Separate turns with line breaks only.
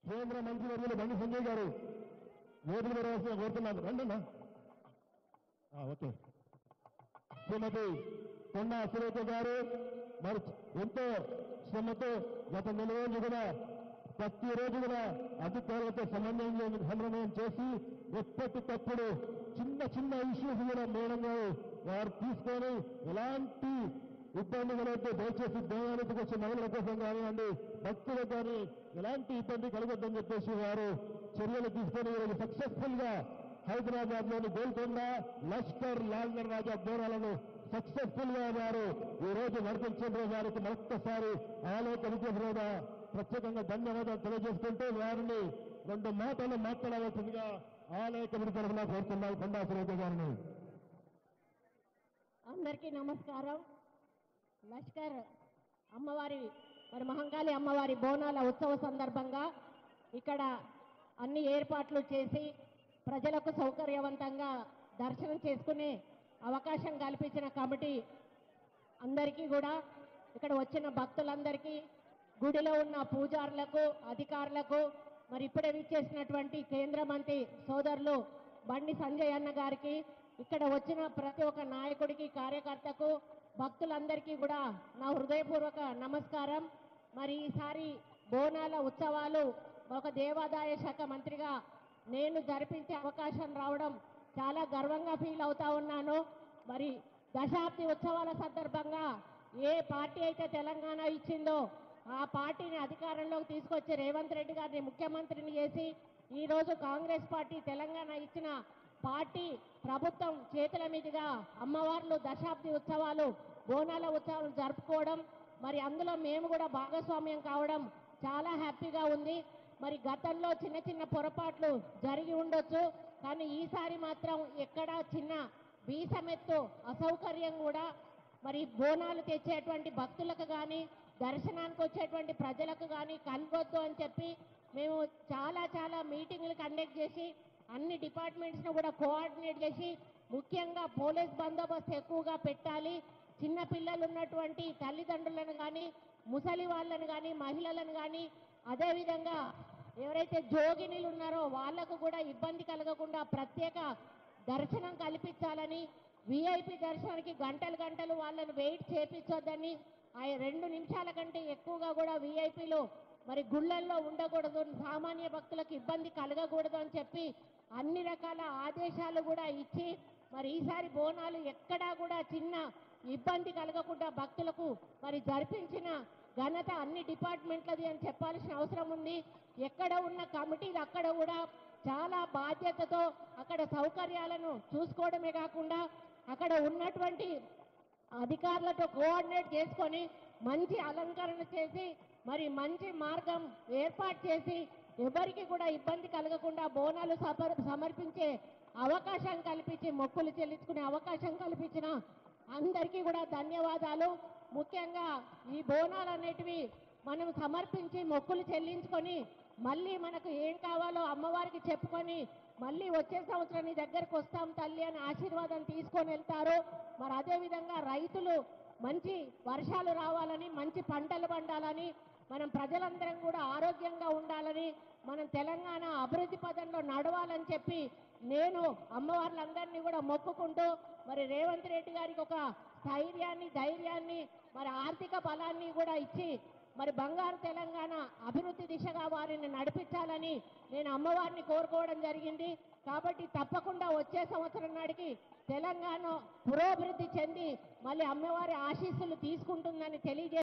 కేంద్ర మంత్రివర్యులు బండి సంజయ్ గారు ఓట్లు పెరగాల్సిన కోరుతున్నాను. రండన్నా. ఓకే. శ్రీమతి కొండా సురేఖ గారు మరి ఎంతో శ్రమతో గత నెల రోజులు కూడా ప్రతిరోజు కూడా అధికారులతో సమన్వయం చేసి ఎప్పటికప్పుడు చిన్న చిన్న ఇష్యూస్ కూడా మేడం గారు వారు తీసుకొని ఎలాంటి ఇబ్బంది కలగద్దు, దయచేసి దేవాలయానికి వచ్చే మహిళల కోసం కానివ్వండి, భక్తులకు కానీ ఎలాంటి ఇబ్బంది కలగొద్దని చెప్పేసి వారు చర్యలు తీసుకొని ఈరోజు సక్సెస్ఫుల్ గా హైదరాబాద్ లోని గోల్కొండ లష్కర్ లాల్గర్ రాజా బోనాలను సక్సెస్ఫుల్ గా వారు ఈ రోజు నడిపించే వారికి మరొక్కసారి ఆలయ కమిటీ మీద ప్రత్యేకంగా ధన్యవాదాలు తెలియజేసుకుంటూ వారిని 2 మాటలు మాట్లాడవలసిందిగా ఆలయ కమిటీ తరఫున కోరుతున్నాం కొండా సురేఖ గారిని.
అందరికీ నమస్కారం. లష్కర్ అమ్మవారి మరి మహంకాళి అమ్మవారి బోనాల ఉత్సవ సందర్భంగా ఇక్కడ అన్ని ఏర్పాట్లు చేసి ప్రజలకు సౌకర్యవంతంగా దర్శనం చేసుకునే అవకాశం కల్పించిన కమిటీ అందరికీ కూడా, ఇక్కడ వచ్చిన భక్తులందరికీ, గుడిలో ఉన్న పూజారులకు, అధికారులకు, మరి ఇప్పుడే విచ్చేసినటువంటి కేంద్ర మంత్రి సోదరులు బండి సంజయ్ అన్న గారికి, ఇక్కడ వచ్చిన ప్రతి ఒక్క నాయకుడికి, కార్యకర్తకు, భక్తులందరికీ కూడా నా హృదయపూర్వక నమస్కారం. మరి ఈసారి బోనాల ఉత్సవాలు ఒక దేవాదాయ శాఖ మంత్రిగా నేను జరిపించే అవకాశం రావడం చాలా గర్వంగా ఫీల్ అవుతా ఉన్నాను. మరి దశాబ్ది ఉత్సవాల సందర్భంగా ఏ పార్టీ అయితే తెలంగాణ ఇచ్చిందో ఆ పార్టీని అధికారంలోకి తీసుకొచ్చి రేవంత్ రెడ్డి గారిని ముఖ్యమంత్రిని చేసి ఈరోజు కాంగ్రెస్ పార్టీ తెలంగాణ ఇచ్చిన పార్టీ ప్రభుత్వం చేతుల మీదుగా అమ్మవార్లు దశాబ్ది ఉత్సవాలు, బోనాల ఉత్సవాలు జరుపుకోవడం, మరి అందులో మేము కూడా భాగస్వామ్యం కావడం చాలా హ్యాపీగా ఉంది. మరి గతంలో చిన్న చిన్న పొరపాట్లు జరిగి ఉండొచ్చు, కానీ ఈసారి మాత్రం ఎక్కడా చిన్న వీసమెత్తు అసౌకర్యం కూడా మరి బోనాలు తెచ్చేటువంటి భక్తులకు కానీ, దర్శనానికి వచ్చేటువంటి ప్రజలకు కానీ కలగొద్దు అని చెప్పి మేము చాలా మీటింగ్లు కండక్ట్ చేసి అన్ని డిపార్ట్మెంట్స్ను కూడా కోఆర్డినేట్ చేసి, ముఖ్యంగా పోలీస్ బందోబస్తు ఎక్కువగా పెట్టాలి, చిన్న పిల్లలు ఉన్నటువంటి తల్లిదండ్రులను కానీ, ముసలి వాళ్ళను కానీ, మహిళలను కానీ, అదేవిధంగా ఎవరైతే జోగినీలు ఉన్నారో వాళ్లకు కూడా ఇబ్బంది కలగకుండా ప్రత్యేక దర్శనం కల్పించాలని, విఐపి దర్శనానికి గంటలు వాళ్ళను వెయిట్ చేపించొద్దని, ఆ 2 నిమిషాల కంటే ఎక్కువగా కూడా విఐపిలు మరి గుళ్ళల్లో ఉండకూడదు, సామాన్య భక్తులకు ఇబ్బంది కలగకూడదు అని చెప్పి అన్ని రకాల ఆదేశాలు కూడా ఇచ్చి, మరి ఈసారి బోనాలు ఎక్కడా కూడా చిన్న ఇబ్బంది కలగకుండా భక్తులకు మరి జరిపించిన ఘనత అన్ని డిపార్ట్మెంట్లది అని చెప్పాల్సిన అవసరం ఉంది. ఎక్కడ ఉన్న కమిటీలు అక్కడ కూడా చాలా బాధ్యతతో అక్కడ సౌకర్యాలను చూసుకోవడమే కాకుండా అక్కడ ఉన్నటువంటి అధికారులతో కోఆర్డినేట్ చేసుకొని మంచి అలంకరణ చేసి మరి మంచి మార్గం ఏర్పాటు చేసి ఎవరికి కూడా ఇబ్బంది కలగకుండా బోనాలు సమర్పించే అవకాశం కల్పించి, మొక్కులు చెల్లించుకునే అవకాశం కల్పించిన అందరికీ కూడా ధన్యవాదాలు. ముఖ్యంగా ఈ బోనాలు అనేటివి మనం సమర్పించి మొక్కులు చెల్లించుకొని మళ్ళీ మనకు ఏం కావాలో అమ్మవారికి చెప్పుకొని మళ్ళీ వచ్చే సంవత్సరం నీ దగ్గరకు వస్తాం తల్లి అని ఆశీర్వాదం తీసుకొని వెళ్తారు. మరి అదేవిధంగా రైతులు మంచి వర్షాలు రావాలని, మంచి పంటలు పండాలని, మనం ప్రజలందరం కూడా ఆరోగ్యంగా ఉండాలని, మనం తెలంగాణ అభివృద్ధి పదంలో నడవాలని చెప్పి నేను అమ్మవార్లందరినీ కూడా మొక్కుకుంటూ మరి రేవంత్ రెడ్డి గారికి ఒక స్థైర్యాన్ని, ధైర్యాన్ని, మరి ఆర్థిక బలాన్ని కూడా ఇచ్చి మరి బంగారు తెలంగాణ అభివృద్ధి దిశగా వారిని నడిపించాలని నేను అమ్మవారిని కోరుకోవడం జరిగింది. కాబట్టి తప్పకుండా వచ్చే సంవత్సరం నాటికి తెలంగాణ పురోభివృద్ధి చెంది మళ్ళీ అమ్మవారి ఆశీస్సులు తీసుకుంటుందని తెలియజేసి